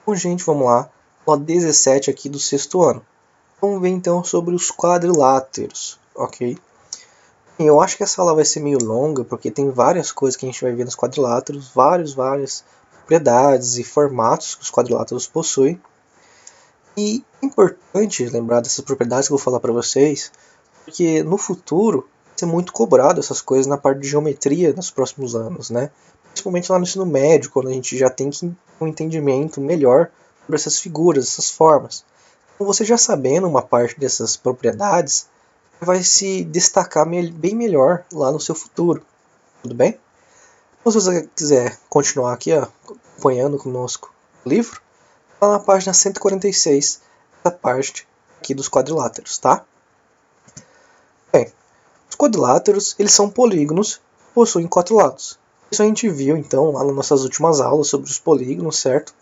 Bom, gente, vamos lá. Aula 17 aqui do sexto ano. Vamos ver então sobre os quadriláteros, ok? E eu acho que essa aula vai ser meio longa, porque tem várias coisas que a gente vai ver nos quadriláteros, várias propriedades e formatos que os quadriláteros possuem. E é importante lembrar dessas propriedades que eu vou falar para vocês, porque no futuro vai ser muito cobrado essas coisas na parte de geometria nos próximos anos, né? Principalmente lá no ensino médio, quando a gente já tem um entendimento melhor sobre essas figuras, essas formas. Então, você já sabendo uma parte dessas propriedades, vai se destacar bem melhor lá no seu futuro. Tudo bem? Então, se você quiser continuar aqui acompanhando conosco o livro, está na página 146, essa parte aqui dos quadriláteros, tá? Bem, os quadriláteros eles são polígonos que possuem quatro lados. Isso a gente viu então lá nas nossas últimas aulas sobre os polígonos, certo?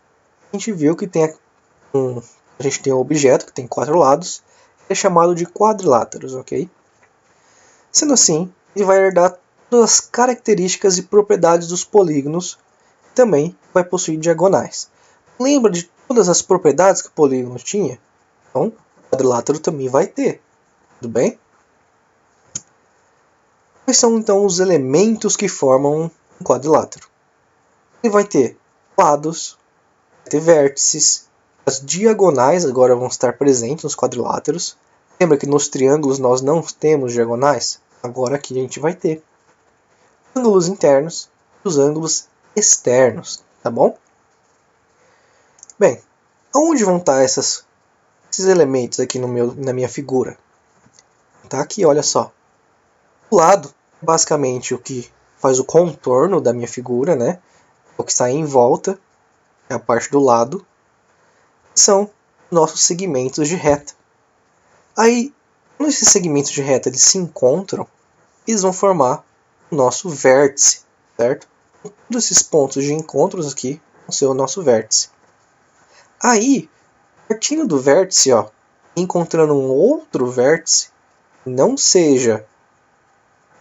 A gente viu que a gente tem um objeto que tem quatro lados, é chamado de quadriláteros, ok? Sendo assim, ele vai herdar todas as características e propriedades dos polígonos, e também vai possuir diagonais. Lembra de todas as propriedades que o polígono tinha? Então, o quadrilátero também vai ter, tudo bem? Quais são então os elementos que formam um quadrilátero? Ele vai ter lados, vai ter vértices, as diagonais agora vão estar presentes nos quadriláteros. Lembra que nos triângulos nós não temos diagonais? Agora aqui a gente vai ter ângulos internos e os ângulos externos, tá bom? Bem, aonde vão estar esses elementos aqui na minha figura? Tá aqui, olha só. O lado, basicamente o que faz o contorno da minha figura, né? O que está em volta, é a parte do lado, são nossos segmentos de reta. Aí, quando esses segmentos de reta eles se encontram, eles vão formar o nosso vértice, certo? Todos esses pontos de encontros aqui vão ser o nosso vértice. Aí, partindo do vértice, encontrando um outro vértice, não seja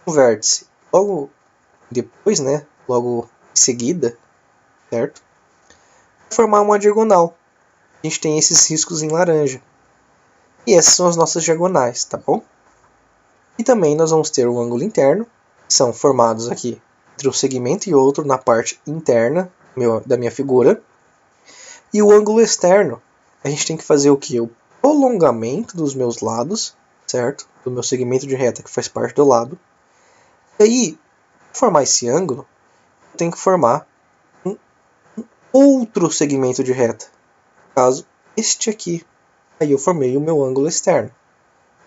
um vértice logo depois, né? Logo em seguida, certo? Vai formar uma diagonal. A gente tem esses riscos em laranja. E essas são as nossas diagonais, tá bom? E também nós vamos ter o ângulo interno, que são formados aqui entre um segmento e outro na parte interna da minha figura. E o ângulo externo, a gente tem que fazer o que? O prolongamento dos meus lados, certo? Do meu segmento de reta que faz parte do lado. E aí, para formar esse ângulo, eu tenho que formar um outro segmento de reta. No caso, este aqui. Aí eu formei o meu ângulo externo.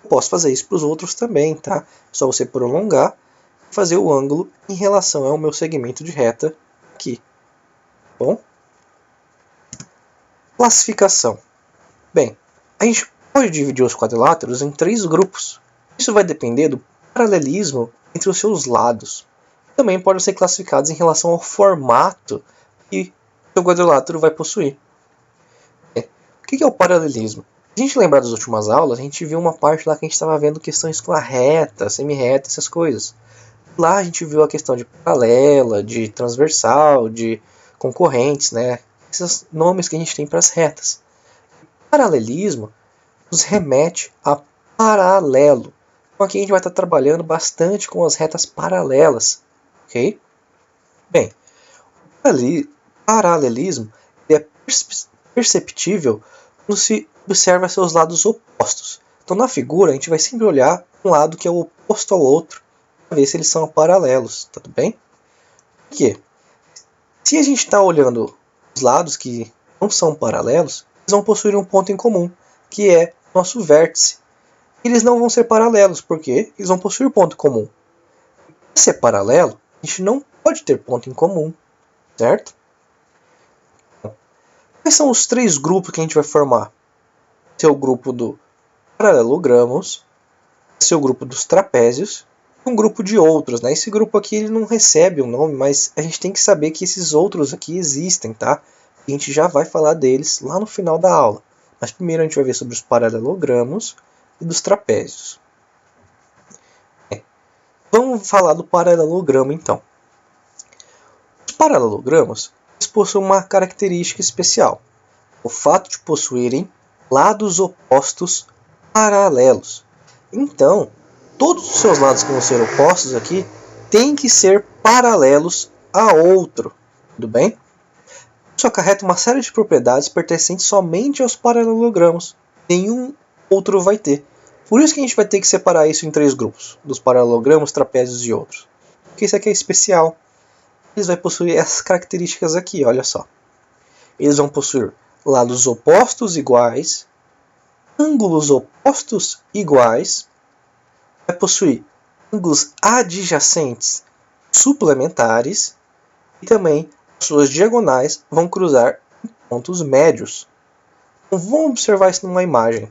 Eu posso fazer isso para os outros também, tá? É só você prolongar e fazer o ângulo em relação ao meu segmento de reta aqui. Bom? Classificação. Bem, a gente pode dividir os quadriláteros em três grupos. Isso vai depender do paralelismo entre os seus lados. Também podem ser classificados em relação ao formato que o quadrilátero vai possuir. O que é o paralelismo? Se a gente lembrar das últimas aulas, a gente viu uma parte lá que a gente estava vendo questões com a reta, semi-reta, essas coisas. Lá a gente viu a questão de paralela, de transversal, de concorrentes, né? Esses nomes que a gente tem para as retas. Paralelismo nos remete a paralelo. Então aqui a gente vai estar trabalhando bastante com as retas paralelas. Ok? Bem, o paralelismo é perceptível quando se observa seus lados opostos. Então na figura a gente vai sempre olhar um lado que é o oposto ao outro para ver se eles são paralelos, tudo bem? Por quê? Se a gente está olhando os lados que não são paralelos, eles vão possuir um ponto em comum, que é nosso vértice. Eles não vão ser paralelos, porque eles vão possuir ponto em comum. Para ser paralelo, a gente não pode ter ponto em comum, certo? Quais são os três grupos que a gente vai formar? Esse é o grupo do paralelogramos, esse é o grupo dos trapézios, e um grupo de outros, né? Esse grupo aqui ele não recebe um nome, mas a gente tem que saber que esses outros aqui existem, tá? A gente já vai falar deles lá no final da aula. Mas primeiro a gente vai ver sobre os paralelogramos e dos trapézios. Vamos falar do paralelogramo então. Os paralelogramos possuem uma característica especial. o fato de possuírem lados opostos paralelos. Então, todos os seus lados que vão ser opostos aqui têm que ser paralelos a outro. Tudo bem? Isso acarreta uma série de propriedades pertencentes somente aos paralelogramos. Nenhum outro vai ter. Por isso que a gente vai ter que separar isso em 3 grupos, dos paralelogramos, trapézios e outros. Porque isso aqui é especial. Eles vão possuir essas características aqui, olha só. Eles vão possuir lados opostos iguais, ângulos opostos iguais, vai possuir ângulos adjacentes suplementares e também suas diagonais vão cruzar em pontos médios. Então, vamos observar isso numa imagem.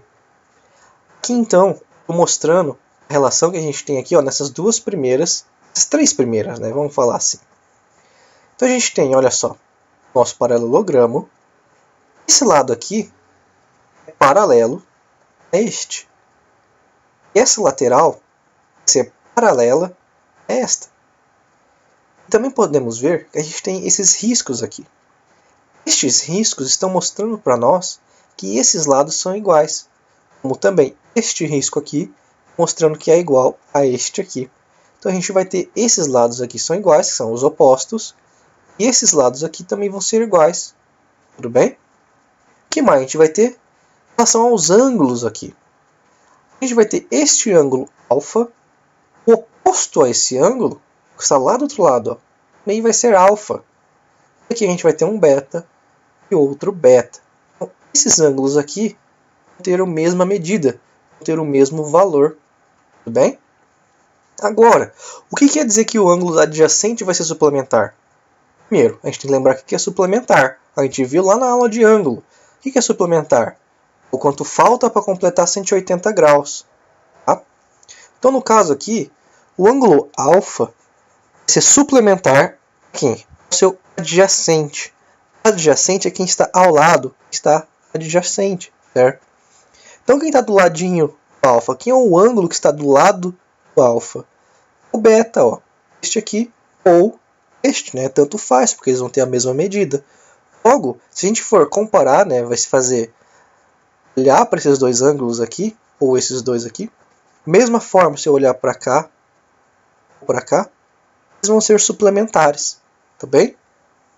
Aqui então, estou mostrando a relação que a gente tem aqui nessas duas primeiras, essas 3 primeiras, né? Vamos falar assim. Então a gente tem, olha só, nosso paralelogramo. Esse lado aqui é paralelo a este. E essa lateral vai ser paralela a esta. E também podemos ver que a gente tem esses riscos aqui. Estes riscos estão mostrando para nós que esses lados são iguais. Como também este risco aqui, mostrando que é igual a este aqui. Então a gente vai ter esses lados aqui são iguais, que são os opostos. E esses lados aqui também vão ser iguais. Tudo bem? O que mais a gente vai ter? Em relação aos ângulos aqui. A gente vai ter este ângulo alfa, oposto a esse ângulo, que está lá do outro lado, também vai ser alfa. Aqui a gente vai ter um beta e outro beta. Então, esses ângulos aqui vão ter a mesma medida, vão ter o mesmo valor. Tudo bem? Agora, o que quer dizer que o ângulo adjacente vai ser suplementar? Primeiro, a gente tem que lembrar que é suplementar. A gente viu lá na aula de ângulo. O que é suplementar? O quanto falta para completar 180 graus. Tá? Então, no caso aqui, o ângulo alfa vai ser suplementar aqui, o seu adjacente. Adjacente é quem está ao lado, está adjacente, certo? Então, quem está do ladinho do alfa? Quem é o ângulo que está do lado do alfa? O beta, este aqui, ou este, né? Tanto faz, porque eles vão ter a mesma medida. Logo, se a gente for comparar, né, vai se fazer olhar para esses 2 ângulos aqui, ou esses 2 aqui. Mesma forma, se eu olhar para cá, ou para cá, eles vão ser suplementares. Tá bem?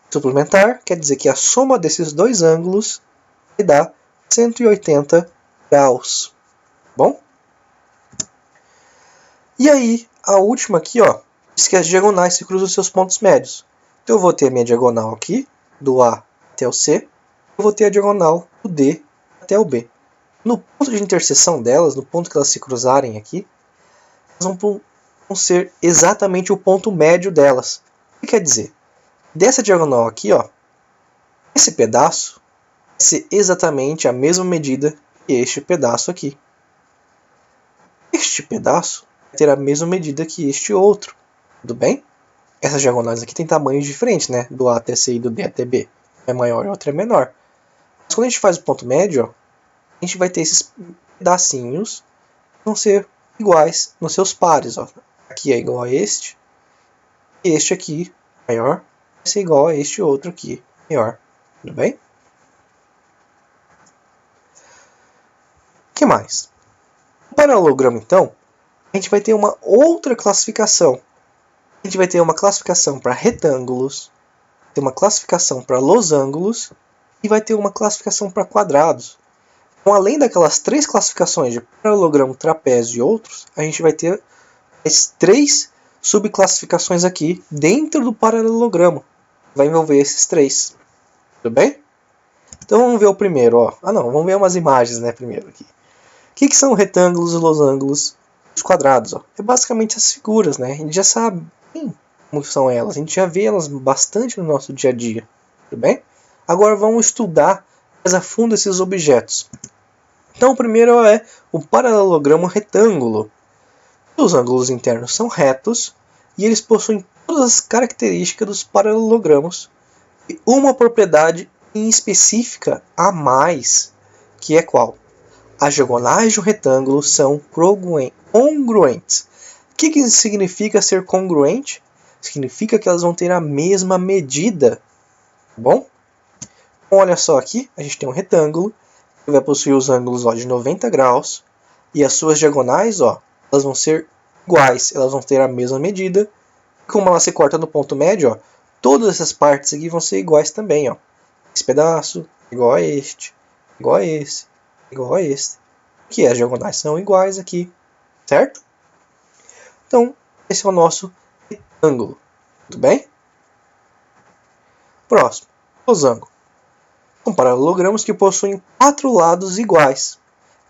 Suplementar quer dizer que a soma desses 2 ângulos vai dar 180 graus. Bom? E aí, a última aqui, diz que as diagonais se cruzam os seus pontos médios. Então eu vou ter a minha diagonal aqui, do A até o C. Eu vou ter a diagonal do D até o B. No ponto de interseção delas, no ponto que elas se cruzarem aqui, elas vão ser exatamente o ponto médio delas. O que quer dizer? Dessa diagonal aqui, esse pedaço vai ser exatamente a mesma medida que este pedaço aqui. Este pedaço vai ter a mesma medida que este outro. Tudo bem? Essas diagonais aqui têm tamanhos diferentes, né? Do A até C e do D até B. Um é maior e outro é menor. Mas quando a gente faz o ponto médio, a gente vai ter esses pedacinhos que vão ser iguais nos seus pares. Aqui é igual a este. E este aqui, maior, vai ser igual a este outro aqui, maior. Tudo bem? O que mais? No paralelogramo, então, a gente vai ter uma outra classificação. A gente vai ter uma classificação para retângulos, ter uma classificação para losangos e vai ter uma classificação para quadrados. Então, além daquelas 3 classificações de paralelogramo, trapézio e outros, a gente vai ter as 3 subclassificações aqui dentro do paralelogramo. Vai envolver esses 3. Tudo bem? Então vamos ver o primeiro. Vamos ver umas imagens, né, primeiro aqui. O que são retângulos, losangos e os quadrados? É basicamente as figuras, né? A gente já sabe como são elas. A gente já vê elas bastante no nosso dia a dia. Tudo bem? Agora vamos estudar mais a fundo esses objetos. Então o primeiro é o paralelogramo retângulo. Os ângulos internos são retos e eles possuem todas as características dos paralelogramos e uma propriedade específica a mais, que é qual? As diagonais de um retângulo são congruentes. O que significa ser congruente? Significa que elas vão ter a mesma medida. Tá bom? Então, olha só aqui, a gente tem um retângulo, que vai possuir os ângulos de 90 graus, e as suas diagonais, elas vão ser iguais, elas vão ter a mesma medida. Como ela se corta no ponto médio, todas essas partes aqui vão ser iguais também. Esse pedaço igual a este, igual a esse, igual a este. Que as diagonais são iguais aqui, certo? Então, esse é o nosso retângulo. Tudo bem? Próximo, losango. São paralelogramos que possuem 4 lados iguais.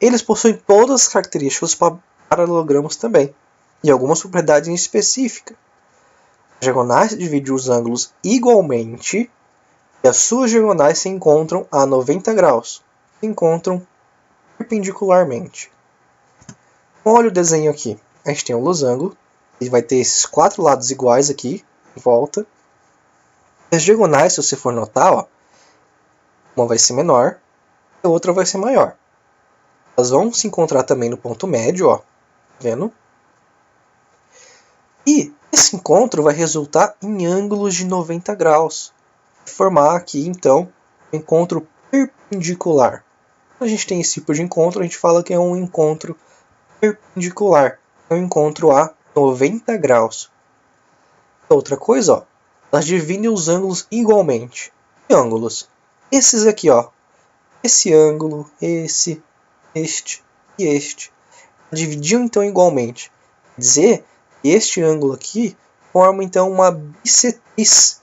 Eles possuem todas as características dos paralelogramos também, e algumas propriedades específicas. As diagonais dividem os ângulos igualmente, e as suas diagonais se encontram a 90 graus. Se encontram perpendicularmente. Olha o desenho aqui. A gente tem um losango. Ele vai ter esses 4 lados iguais aqui, em volta. As diagonais, se você for notar, uma vai ser menor, a outra vai ser maior. Elas vão se encontrar também no ponto médio, tá vendo? E esse encontro vai resultar em ângulos de 90 graus. Vai formar aqui, então, um encontro perpendicular. Quando a gente tem esse tipo de encontro, a gente fala que é um encontro perpendicular. É um encontro a 90 graus. Outra coisa, elas dividem os ângulos igualmente. Que ângulos? Esses aqui, esse ângulo, este e este. Dividiam então igualmente. Quer dizer, este ângulo aqui forma então uma bissetriz.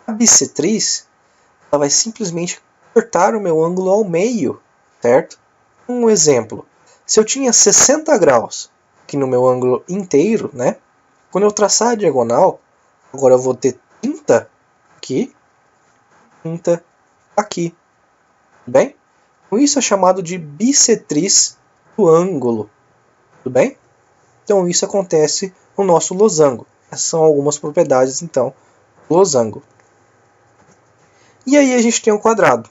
A bissetriz, ela vai simplesmente cortar o meu ângulo ao meio, certo? Um exemplo, se eu tinha 60 graus aqui no meu ângulo inteiro, né? Quando eu traçar a diagonal, agora eu vou ter 30 aqui, 30 aqui, tudo bem? Então isso é chamado de bissetriz do ângulo, tudo bem? Então isso acontece no nosso losango. Essas são algumas propriedades, então, do losango. E aí a gente tem o quadrado.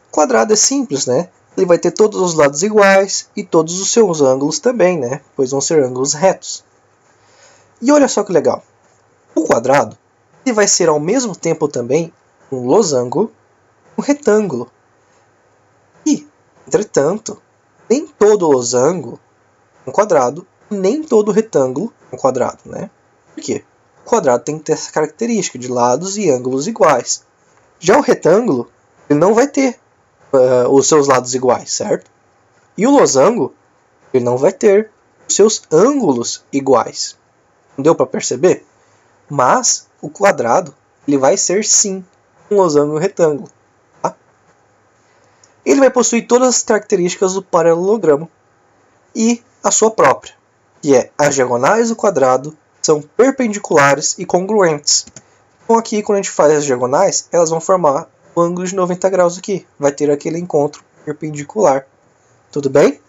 O quadrado é simples, né? Ele vai ter todos os lados iguais e todos os seus ângulos também, né? Pois vão ser ângulos retos. E olha só que legal. O quadrado ele vai ser ao mesmo tempo também um losango, um retângulo. E, entretanto, nem todo losango é um quadrado, nem todo retângulo é um quadrado, né? Por quê? O quadrado tem que ter essa característica de lados e ângulos iguais. Já o retângulo, ele não vai ter os seus lados iguais, certo? E o losango, ele não vai ter os seus ângulos iguais. Não deu para perceber? Mas o quadrado, ele vai ser sim um losango e um retângulo. Tá? Ele vai possuir todas as características do paralelogramo e a sua própria, que é as diagonais do quadrado são perpendiculares e congruentes. Então aqui, quando a gente faz as diagonais, elas vão formar um ângulo de 90 graus aqui. Vai ter aquele encontro perpendicular. Tudo bem?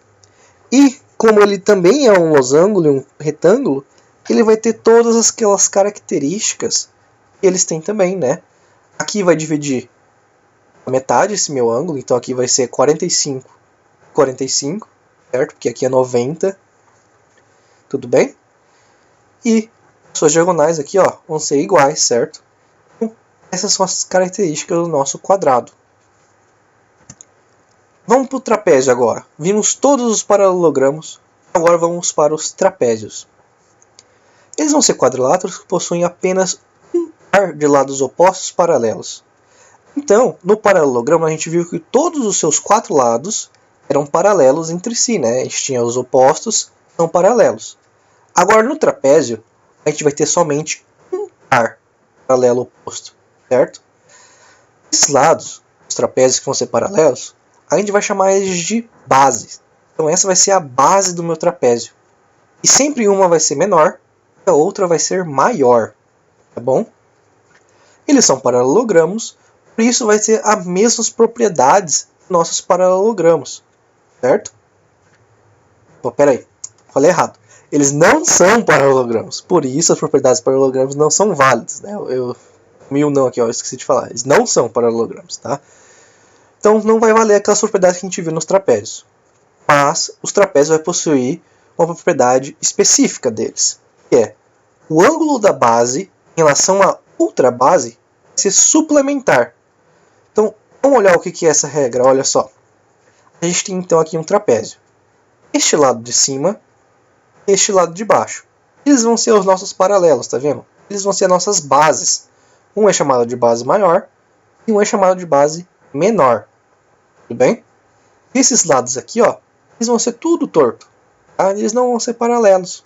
E como ele também é um losango e um retângulo, ele vai ter todas aquelas características que eles têm também, né? Aqui vai dividir a metade esse meu ângulo, então aqui vai ser 45, 45, certo? Porque aqui é 90. Tudo bem? E suas diagonais aqui, vão ser iguais, certo? Então, essas são as características do nosso quadrado. Vamos para o trapézio agora. Vimos todos os paralelogramos, agora vamos para os trapézios. Eles vão ser quadriláteros que possuem apenas um par de lados opostos paralelos. Então, no paralelogramo a gente viu que todos os seus 4 lados eram paralelos entre si, né? A gente tinha os opostos, são paralelos. Agora no trapézio, a gente vai ter somente um par paralelo oposto, certo? Esses lados, os trapézios que vão ser paralelos, a gente vai chamar eles de bases. Então essa vai ser a base do meu trapézio. E sempre uma vai ser menor, e a outra vai ser maior, tá bom? Eles são paralelogramos, por isso vai ter as mesmas propriedades dos nossos paralelogramos, certo? Oh, peraí, falei errado. Eles não são paralelogramos, por isso as propriedades dos paralelogramos não são válidas, né? Eu esqueci de falar. Eles não são paralelogramos, tá? Então não vai valer aquelas propriedades que a gente viu nos trapézios. Mas os trapézios vão possuir uma propriedade específica deles, que é o ângulo da base em relação à outra base vai ser suplementar. Então Vamos olhar o que é essa regra, olha só. A gente tem então aqui um trapézio. Este lado de cima, este lado de baixo. Eles vão ser os nossos paralelos, tá vendo? Eles vão ser nossas bases. Um é chamado de base maior e um é chamado de base menor. Tudo bem? Esses lados aqui, ó, eles vão ser tudo torto. Tá? Eles não vão ser paralelos.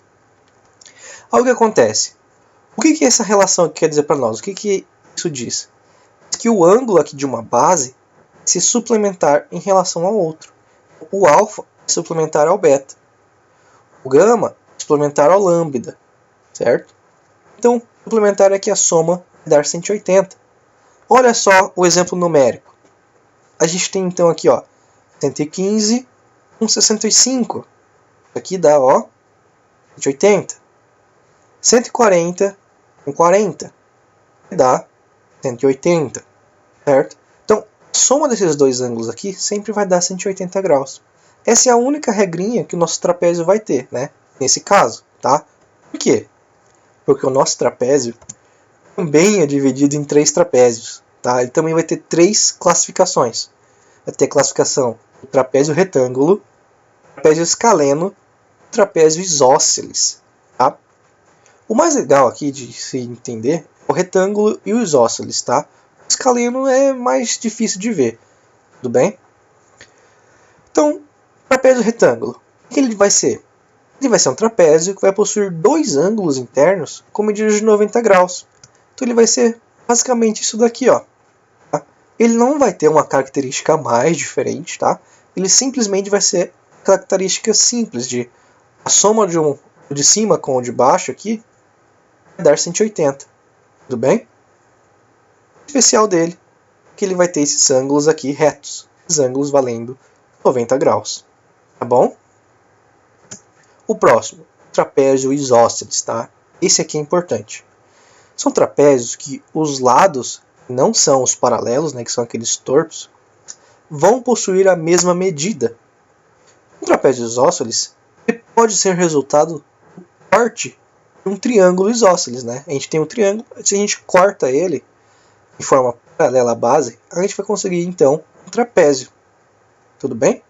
Aí o que acontece? O que essa relação aqui quer dizer para nós? O que isso diz? Que o ângulo aqui de uma base se suplementar em relação ao outro. O alfa é suplementar ao beta. O gama é suplementar ao lambda. Certo? Então, suplementar aqui a soma vai dar 180. Olha só o exemplo numérico. A gente tem então aqui, ó, 115 com 65. Aqui dá, ó, 180. 140 com 40. Dá 180. Certo? Então, a soma desses dois ângulos aqui sempre vai dar 180 graus. Essa é a única regrinha que o nosso trapézio vai ter, né? Nesse caso, tá? Por quê? Porque o nosso trapézio também é dividido em 3 trapézios, tá? Ele também vai ter 3 classificações. Vai ter a classificação do trapézio retângulo, trapézio escaleno, trapézio isósceles, tá? O mais legal aqui de se entender é o retângulo e o isósceles, tá? O escaleno é mais difícil de ver, tudo bem? Então, trapézio retângulo, o que ele vai ser? Ele vai ser um trapézio que vai possuir 2 ângulos internos com medidas de 90 graus. Então ele vai ser basicamente isso daqui, ó. Tá? Ele não vai ter uma característica mais diferente, tá? Ele simplesmente vai ser característica simples de a soma de um de cima com o de baixo aqui vai dar 180. Tudo bem? O especial dele é que ele vai ter esses ângulos aqui retos. Esses ângulos valendo 90 graus. Tá bom? O próximo, trapézio isósceles, tá? Esse aqui é importante. São trapézios que os lados, não são os paralelos, né, que são aqueles tortos, vão possuir a mesma medida. Um trapézio isósceles pode ser resultado do corte de um triângulo isósceles, né? A gente tem um triângulo, se a gente corta ele de forma paralela à base, a gente vai conseguir então um trapézio. Tudo bem?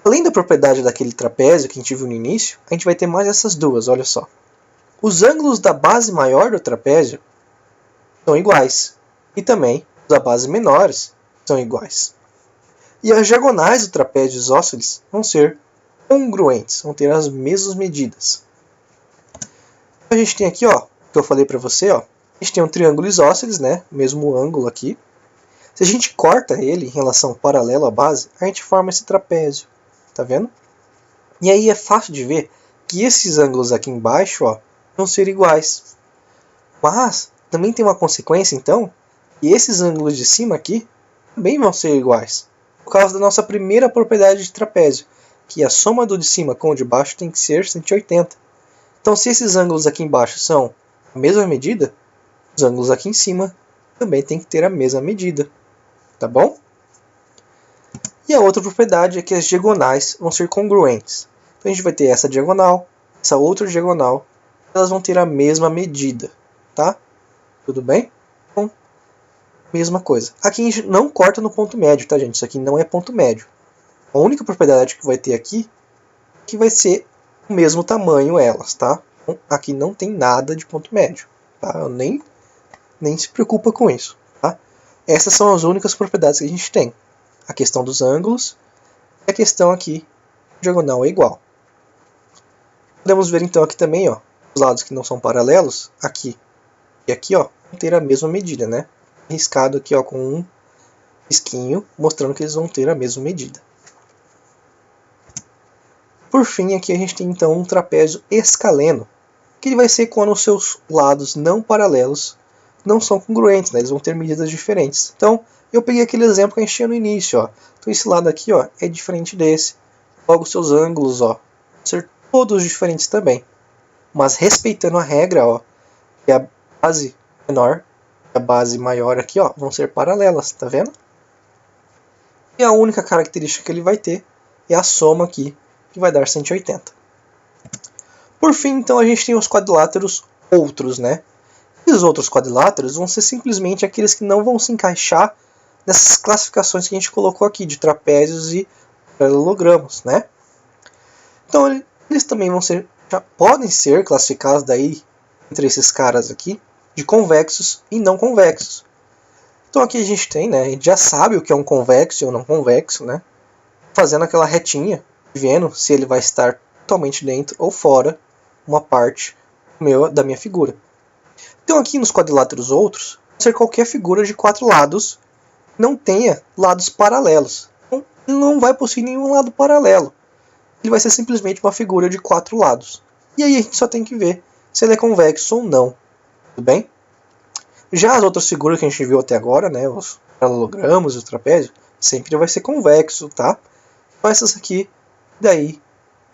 Além da propriedade daquele trapézio que a gente viu no início, a gente vai ter mais essas duas, olha só. Os ângulos da base maior do trapézio são iguais, e também os da base menores são iguais. E as diagonais do trapézio isósceles vão ser congruentes, vão ter as mesmas medidas. A gente tem aqui, ó, que eu falei para você, ó, a gente tem um triângulo isósceles, né, mesmo ângulo aqui. Se a gente corta ele em relação paralelo à base, a gente forma esse trapézio. Tá vendo? E aí é fácil de ver que esses ângulos aqui embaixo, ó, vão ser iguais. Mas também tem uma consequência, então, que esses ângulos de cima aqui também vão ser iguais. Por causa da nossa primeira propriedade de trapézio, que a soma do de cima com o de baixo tem que ser 180. Então, se esses ângulos aqui embaixo são a mesma medida, os ângulos aqui em cima também tem que ter a mesma medida. Tá bom? E a outra propriedade é que as diagonais vão ser congruentes. Então a gente vai ter essa diagonal, essa outra diagonal, elas vão ter a mesma medida, tá? Tudo bem? Então, mesma coisa. Aqui a gente não corta no ponto médio, tá, gente? Isso aqui não é ponto médio. A única propriedade que vai ter aqui é que vai ser o mesmo tamanho elas, tá? Então, aqui não tem nada de ponto médio, tá? Nem se preocupa com isso, tá? Essas são as únicas propriedades que a gente tem. A questão dos ângulos e a questão aqui, diagonal é igual. Podemos ver então aqui também, ó, os lados que não são paralelos, aqui e aqui, ó, vão ter a mesma medida, né? Riscado aqui, ó, com um risquinho, mostrando que eles vão ter a mesma medida. Por fim, aqui a gente tem então um trapézio escaleno, que ele vai ser quando os seus lados não paralelos não são congruentes, né? Eles vão ter medidas diferentes. Então, eu peguei aquele exemplo que a gente tinha no início, ó. Então esse lado aqui, ó, é diferente desse. Logo os seus ângulos, ó, vão ser todos diferentes também. Mas respeitando a regra, ó, que a base menor e a base maior aqui, ó, vão ser paralelas, tá vendo? E a única característica que ele vai ter é a soma aqui, que vai dar 180. Por fim, então, a gente tem os quadriláteros outros, né? E os outros quadriláteros vão ser simplesmente aqueles que não vão se encaixar nessas classificações que a gente colocou aqui, de trapézios e paralelogramos, né? Então eles também já podem ser classificados daí entre esses caras aqui, de convexos e não convexos. Então aqui a gente tem, né, a gente já sabe o que é um convexo e um não convexo, né? Fazendo aquela retinha, vendo se ele vai estar totalmente dentro ou fora uma parte da minha figura. Então aqui nos quadriláteros outros, pode ser qualquer figura de 4 lados, não tenha lados paralelos. Então, ele não vai possuir nenhum lado paralelo. Ele vai ser simplesmente uma figura de 4 lados. E aí a gente só tem que ver se ele é convexo ou não. Tudo bem? Já as outras figuras que a gente viu até agora, né, os paralelogramos e os trapézios, sempre vai ser convexo, tá? Mas essas aqui, daí,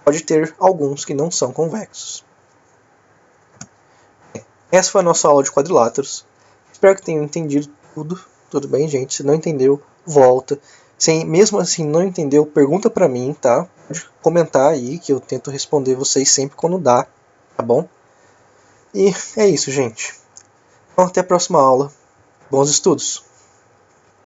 pode ter alguns que não são convexos. Essa foi a nossa aula de quadriláteros. Espero que tenham entendido tudo. Tudo bem, gente? Se não entendeu, volta. Se mesmo assim não entendeu, pergunta pra mim, tá? Pode comentar aí que eu tento responder vocês sempre quando dá, tá bom? E é isso, gente. Então até a próxima aula. Bons estudos!